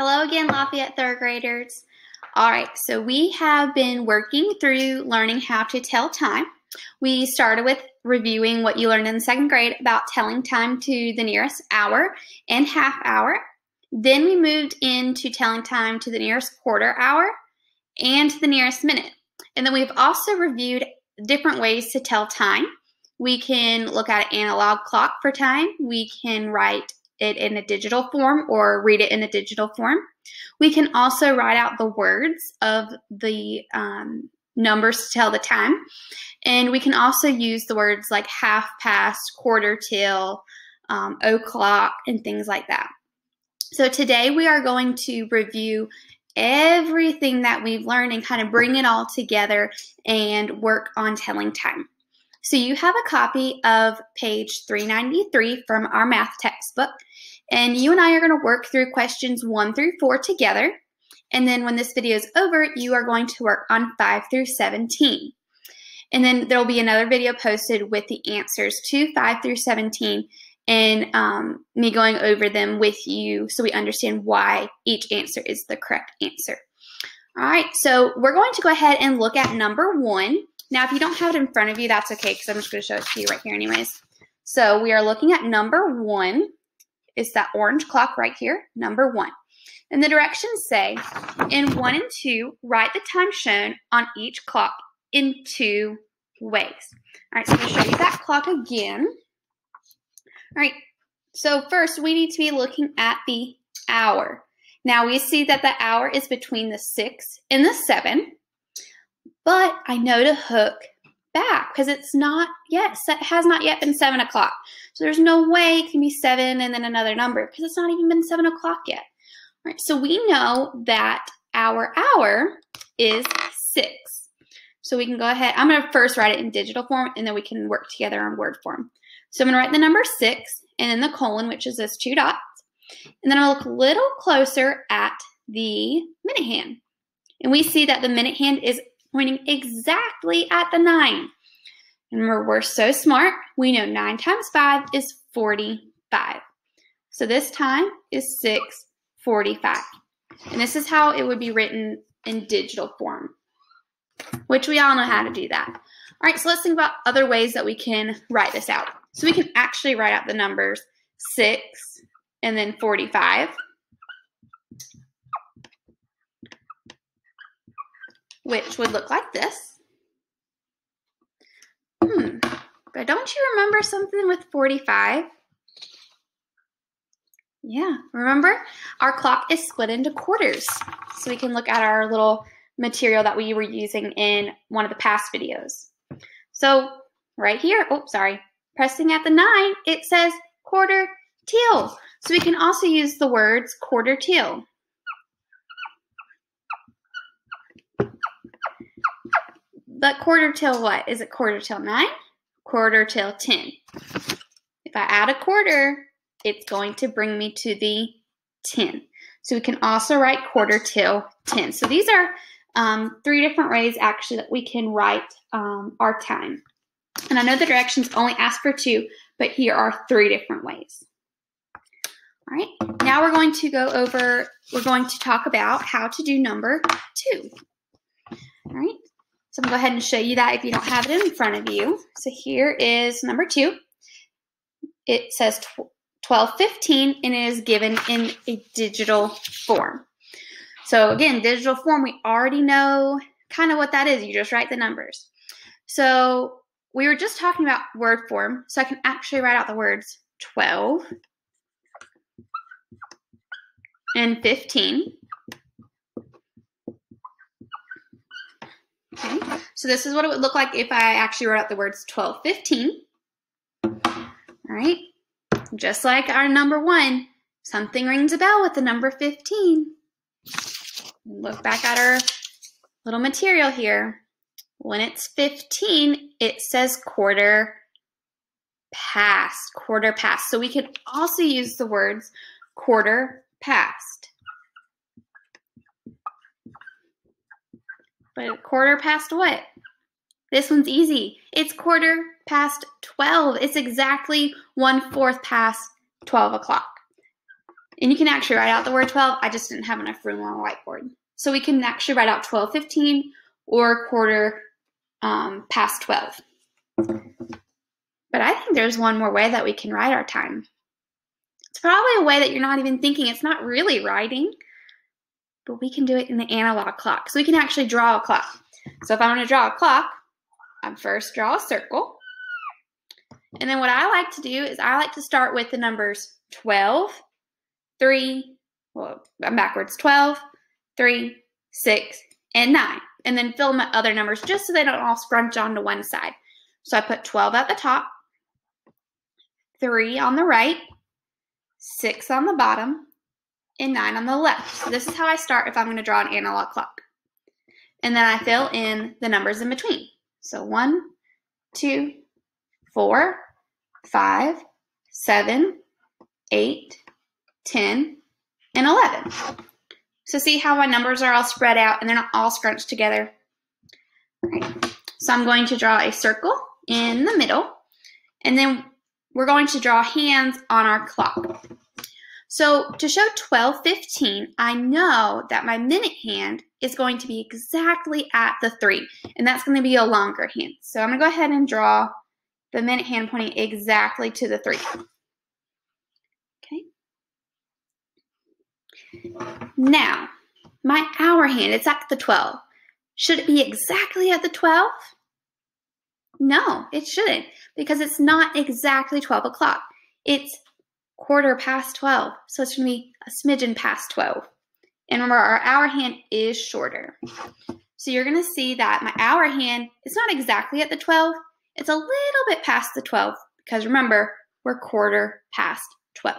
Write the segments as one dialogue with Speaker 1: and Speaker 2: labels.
Speaker 1: Hello again, Lafayette third graders. All right, so we have been working through learning how to tell time. We started with reviewing what you learned in the second grade about telling time to the nearest hour and half hour. Then we moved into telling time to the nearest quarter hour and to the nearest minute. And then we've also reviewed different ways to tell time. We can look at an analog clock for time. We can write it in a digital form or read it in a digital form. We can also write out the words of the numbers to tell the time. And we can also use the words like half past, quarter till, o'clock, and things like that. So today we are going to review everything that we've learned and kind of bring it all together and work on telling time. So you have a copy of page 393 from our math textbook, and you and I are going to work through questions 1 through 4 together. And then when this video is over, you are going to work on 5 through 17. And then there will be another video posted with the answers to 5 through 17 and me going over them with you so we understand why each answer is the correct answer. All right, so we're going to go ahead and look at number 1. Now, if you don't have it in front of you, that's okay because I'm just going to show it to you right here anyways. So we are looking at number 1. It's that orange clock right here, number 1. And the directions say, in 1 and 2, write the time shown on each clock in 2 ways. All right, so I'm going to show you that clock again. All right, so first we need to be looking at the hour. Now we see that the hour is between the 6 and the 7, but I know to hook back because it's not yet, it has not yet been 7 o'clock. So there's no way it can be 7 and then another number because it's not even been 7 o'clock yet. All right, so we know that our hour is 6. So we can go ahead, I'm going to first write it in digital form and then we can work together on word form. So I'm going to write the number 6 and then the colon, which is those 2 dots. And then I'll look a little closer at the minute hand. And we see that the minute hand is pointing exactly at the 9. And remember, we're so smart. We know 9 times 5 is 45. So this time is 6:45. And this is how it would be written in digital form, which we all know how to do that. All right, so let's think about other ways that we can write this out. So we can actually write out the numbers 6 and then 45. Which would look like this. But don't you remember something with 45? Yeah, remember? Our clock is split into quarters. So we can look at our little material that we were using in one of the past videos. So right here, pressing at the 9, it says quarter till. So we can also use the words quarter till. But quarter till what? Is it quarter till 9? Quarter till 10. If I add a quarter, it's going to bring me to the 10. So we can also write quarter till 10. So these are 3 different ways actually that we can write our time. And I know the directions only ask for 2, but here are 3 different ways. All right, now we're going to talk about how to do number 2. All right. So I'm going to go ahead and show you that if you don't have it in front of you. So here is number 2. It says 12:15 and it is given in a digital form. So again, digital form, we already know kind of what that is. You just write the numbers. So we were just talking about word form. So I can actually write out the words 12 and 15. Okay, so this is what it would look like if I actually wrote out the words 12:15. All right, just like our number 1, something rings a bell with the number 15. Look back at our little material here. When it's 15, it says quarter past. So we can also use the words quarter past. But quarter past what? This one's easy. It's quarter past 12. It's exactly 1/4 past 12 o'clock. And you can actually write out the word 12. I just didn't have enough room on the whiteboard. So we can actually write out 12:15 or quarter past 12. But I think there's one more way that we can write our time. It's probably a way that you're not even thinking. It's not really writing, but we can do it in the analog clock. So we can actually draw a clock. So if I want to draw a clock, I first draw a circle. And then what I like to do is I like to start with the numbers 12, 3, well, I'm backwards, 12, 3, 6, and 9. And then fill my other numbers just so they don't all scrunch onto one side. So I put 12 at the top, 3 on the right, 6 on the bottom, and 9 on the left. So this is how I start if I'm going to draw an analog clock. And then I fill in the numbers in between. So 1, 2, 4, 5, 7, 8, 10, and 11. So see how my numbers are all spread out and they're not all scrunched together. All right. So I'm going to draw a circle in the middle, and then we're going to draw hands on our clock. So to show 12:15, I know that my minute hand is going to be exactly at the 3, and that's going to be a longer hand. So I'm going to go ahead and draw the minute hand pointing exactly to the 3. Okay. Now, my hour hand, it's at the 12. Should it be exactly at the 12? No, it shouldn't, because it's not exactly 12 o'clock. It's quarter past 12, so it's going to be a smidgen past 12. And remember, our hour hand is shorter. So you're going to see that my hour hand is not exactly at the 12. It's a little bit past the 12, because remember, we're quarter past 12.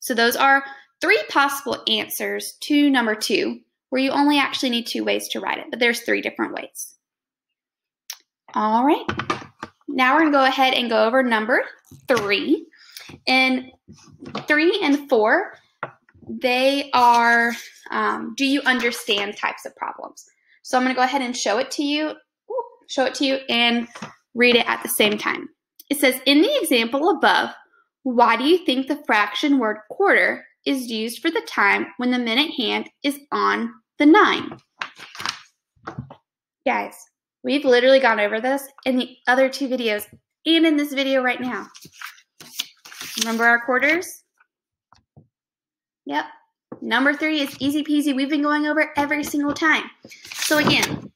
Speaker 1: So those are 3 possible answers to number 2, where you only actually need 2 ways to write it, but there's 3 different ways. All right, now we're going to go ahead and go over number 3. And 3 and 4, they are do you understand types of problems. So I'm going to go ahead and show it to you and read it at the same time. It says, in the example above, why do you think the fraction word quarter is used for the time when the minute hand is on the 9? Guys, we've literally gone over this in the other 2 videos and in this video right now. Remember our quarters? Yep. Number 3 is easy peasy. We've been going over it every single time. So again,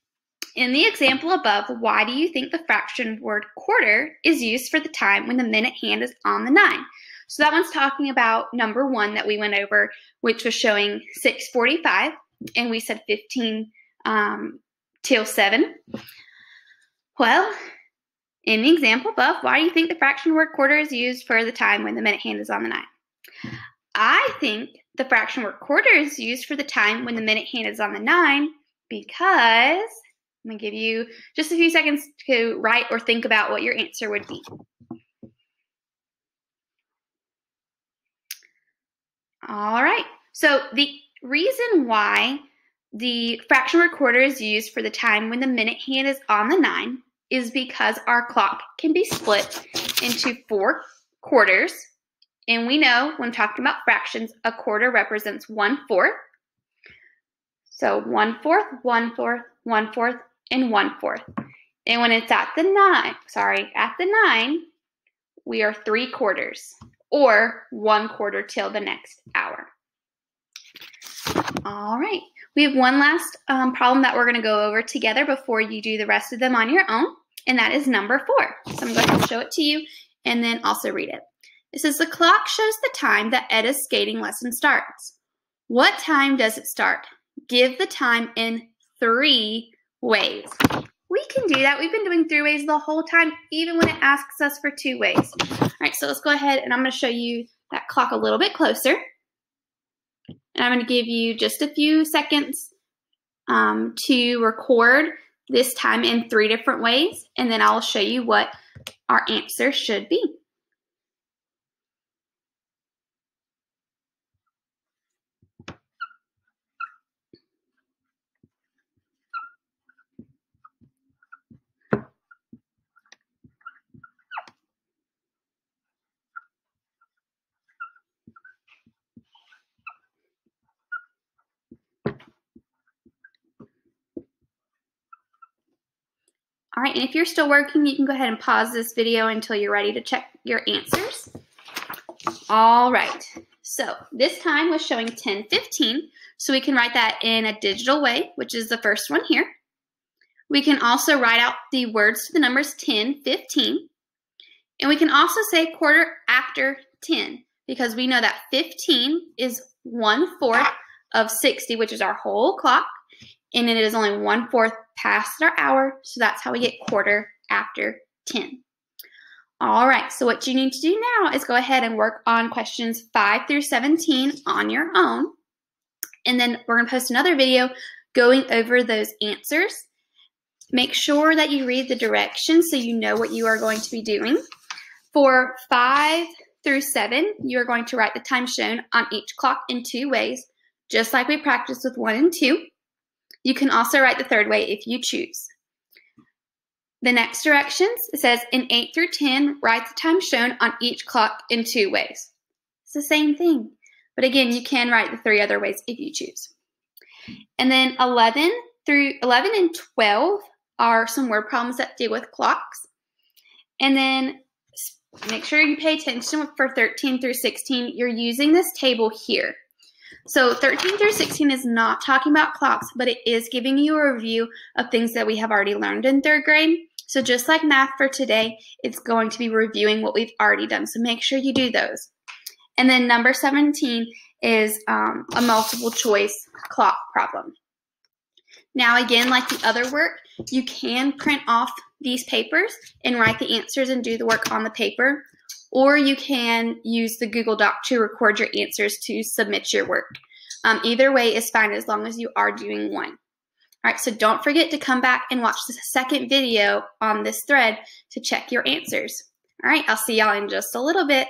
Speaker 1: in the example above, why do you think the fraction word quarter is used for the time when the minute hand is on the 9? So that one's talking about number 1 that we went over, which was showing 6:45, and we said 15 till 7. Well, in the example above, why do you think the fraction word quarter is used for the time when the minute hand is on the 9? I think the fraction word quarter is used for the time when the minute hand is on the 9 because, I'm going to give you just a few seconds to write or think about what your answer would be. All right, so the reason why the fraction word quarter is used for the time when the minute hand is on the 9 is because our clock can be split into 4 quarters. And we know when talking about fractions, a quarter represents 1/4. So 1/4, 1/4, 1/4, and 1/4. And when it's at the 9, we are 3 quarters, or 1 quarter till the next hour. All right, we have one last problem that we're going to go over together before you do the rest of them on your own, and that is number 4. So I'm going to show it to you and then also read it. It says, the clock shows the time that Edda's skating lesson starts. What time does it start? Give the time in 3 ways. We can do that. We've been doing 3 ways the whole time, even when it asks us for 2 ways. All right, so let's go ahead and I'm going to show you that clock a little bit closer. And I'm going to give you just a few seconds to record this time in 3 different ways, and then I'll show you what our answer should be. All right, and if you're still working, you can go ahead and pause this video until you're ready to check your answers. All right, so this time was showing 10:15, so we can write that in a digital way, which is the first one here. We can also write out the words to the numbers 10, 15, and we can also say quarter after 10, because we know that 15 is 1/4 of 60, which is our whole clock, and it is only 1/4 past our hour, so that's how we get quarter after 10. All right, so what you need to do now is go ahead and work on questions 5 through 17 on your own, and then we're going to post another video going over those answers. Make sure that you read the directions so you know what you are going to be doing. For 5 through 7, you are going to write the time shown on each clock in 2 ways, just like we practiced with 1 and 2. You can also write the third way if you choose. The next directions, it says in 8 through 10, write the time shown on each clock in 2 ways. It's the same thing, but again, you can write the 3 other ways if you choose. And then 11 and 12 are some word problems that deal with clocks. And then make sure you pay attention for 13 through 16. You're using this table here. So 13 through 16 is not talking about clocks, but it is giving you a review of things that we have already learned in 3rd grade. So just like math for today, it's going to be reviewing what we've already done. So make sure you do those. And then number 17 is a multiple choice clock problem. Now again, like the other work, you can print off these papers and write the answers and do the work on the paper, or you can use the Google Doc to record your answers to submit your work. Either way is fine as long as you are doing one. All right, so don't forget to come back and watch the second video on this thread to check your answers. All right, I'll see y'all in just a little bit.